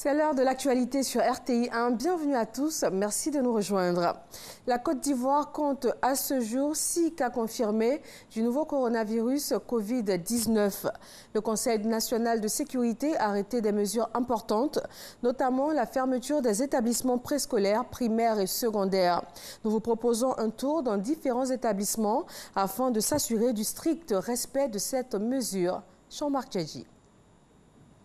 C'est l'heure de l'actualité sur RTI 1. Bienvenue à tous. Merci de nous rejoindre. La Côte d'Ivoire compte à ce jour 6 cas confirmés du nouveau coronavirus Covid-19. Le Conseil national de sécurité a arrêté des mesures importantes, notamment la fermeture des établissements préscolaires, primaires et secondaires. Nous vous proposons un tour dans différents établissements afin de s'assurer du strict respect de cette mesure. Jean-Marc Djedji.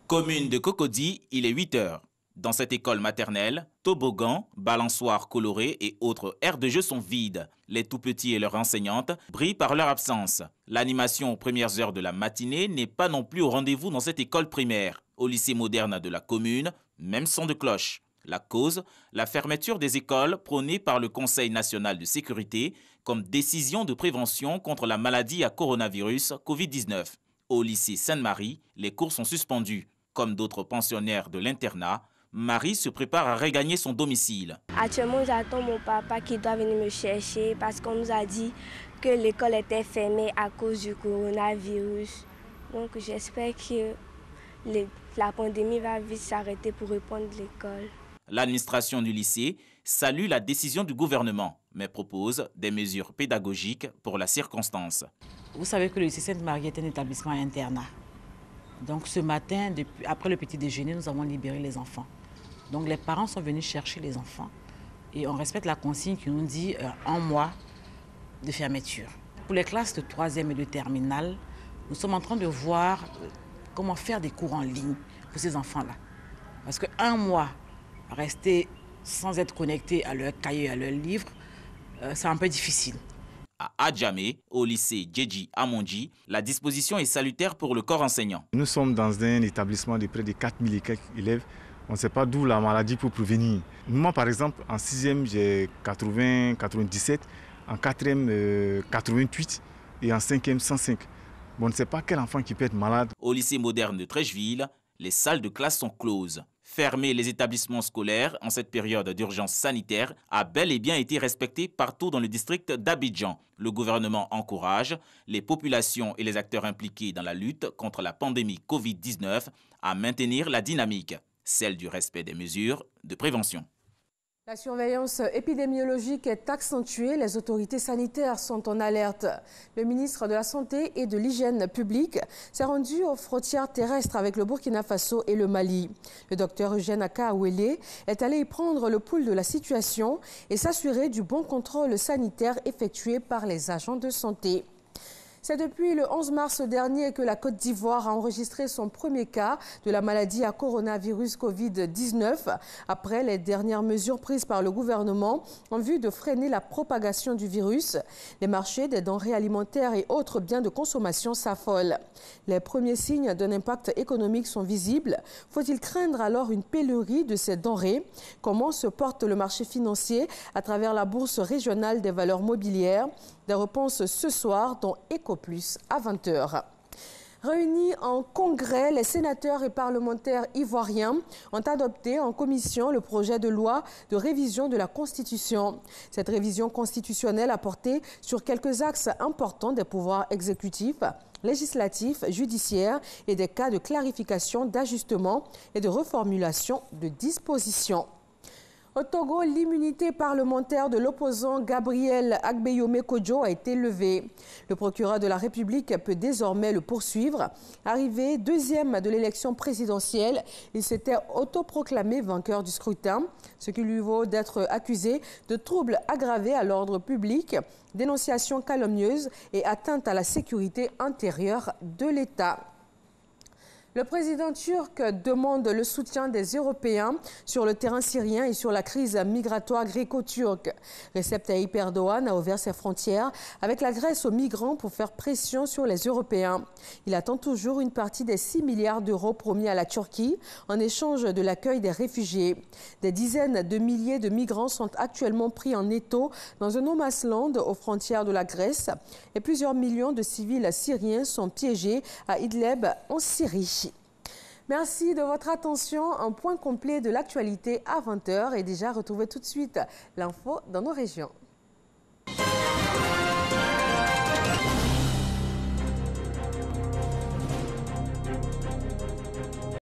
Commune de Cocody, il est 8 heures. Dans cette école maternelle, toboggans, balançoires colorés et autres aires de jeu sont vides. Les tout-petits et leurs enseignantes brillent par leur absence. L'animation aux premières heures de la matinée n'est pas non plus au rendez-vous dans cette école primaire. Au lycée moderne de la commune, même son de cloche. La cause, la fermeture des écoles prônée par le Conseil national de sécurité comme décision de prévention contre la maladie à coronavirus Covid-19. Au lycée Sainte-Marie, les cours sont suspendus. Comme d'autres pensionnaires de l'internat, Marie se prépare à regagner son domicile. Actuellement, j'attends mon papa qui doit venir me chercher parce qu'on nous a dit que l'école était fermée à cause du coronavirus. Donc j'espère que la pandémie va vite s'arrêter pour reprendre l'école. L'administration du lycée salue la décision du gouvernement, mais propose des mesures pédagogiques pour la circonstance. Vous savez que le lycée Sainte-Marie est un établissement internat. Donc ce matin, après le petit déjeuner, nous avons libéré les enfants. Donc les parents sont venus chercher les enfants et on respecte la consigne qui nous dit 1 mois de fermeture. Pour les classes de 3e et de terminale, nous sommes en train de voir comment faire des cours en ligne pour ces enfants-là. Parce que1 mois, rester sans être connecté à leur cahier et à leurs livres, c'est un peu difficile. À Adjamé, au lycée Djedji Amondi, la disposition est salutaire pour le corps enseignant. Nous sommes dans un établissement de près de 4000 et quelques élèves. On ne sait pas d'où la maladie peut provenir. Moi, par exemple, en 6e, j'ai 80, 97, en 4e, 88 et en 5e, 105. Bon, on ne sait pas quel enfant qui peut être malade. Au lycée moderne de Trècheville, les salles de classe sont closes. Fermer les établissements scolaires en cette période d'urgence sanitaire a bel et bien été respecté partout dans le district d'Abidjan. Le gouvernement encourage les populations et les acteurs impliqués dans la lutte contre la pandémie Covid-19 à maintenir la dynamique, celle du respect des mesures de prévention. La surveillance épidémiologique est accentuée, les autorités sanitaires sont en alerte. Le ministre de la Santé et de l'Hygiène publique s'est rendu aux frontières terrestres avec le Burkina Faso et le Mali. Le docteur Eugène Akaouele est allé y prendre le pouls de la situation et s'assurer du bon contrôle sanitaire effectué par les agents de santé. C'est depuis le 11 mars dernier que la Côte d'Ivoire a enregistré son premier cas de la maladie à coronavirus Covid-19 après les dernières mesures prises par le gouvernement en vue de freiner la propagation du virus. Les marchés des denrées alimentaires et autres biens de consommation s'affolent. Les premiers signes d'un impact économique sont visibles. Faut-il craindre alors une pénurie de ces denrées? Comment se porte le marché financier à travers la bourse régionale des valeurs mobilières? Des réponses ce soir dans Ecoplus à 20 h. Réunis en congrès, les sénateurs et parlementaires ivoiriens ont adopté en commission le projet de loi de révision de la Constitution. Cette révision constitutionnelle a porté sur quelques axes importants des pouvoirs exécutifs, législatifs, judiciaires et des cas de clarification, d'ajustement et de reformulation de dispositions. Au Togo, l'immunité parlementaire de l'opposant Gabriel Agbeyome Kodjo a été levée. Le procureur de la République peut désormais le poursuivre. Arrivé 2e de l'élection présidentielle, il s'était autoproclamé vainqueur du scrutin, ce qui lui vaut d'être accusé de troubles aggravés à l'ordre public, dénonciation calomnieuse et atteinte à la sécurité intérieure de l'État. Le président turc demande le soutien des Européens sur le terrain syrien et sur la crise migratoire gréco-turque. Recep Tayyip Erdogan a ouvert ses frontières avec la Grèce aux migrants pour faire pression sur les Européens. Il attend toujours une partie des 6 milliards d'euros promis à la Turquie en échange de l'accueil des réfugiés. Des dizaines de milliers de migrants sont actuellement pris en étau dans un no man's land aux frontières de la Grèce et plusieurs millions de civils syriens sont piégés à Idlib en Syrie. Merci de votre attention. Un point complet de l'actualité à 20 h et déjà retrouvez tout de suite l'info dans nos régions.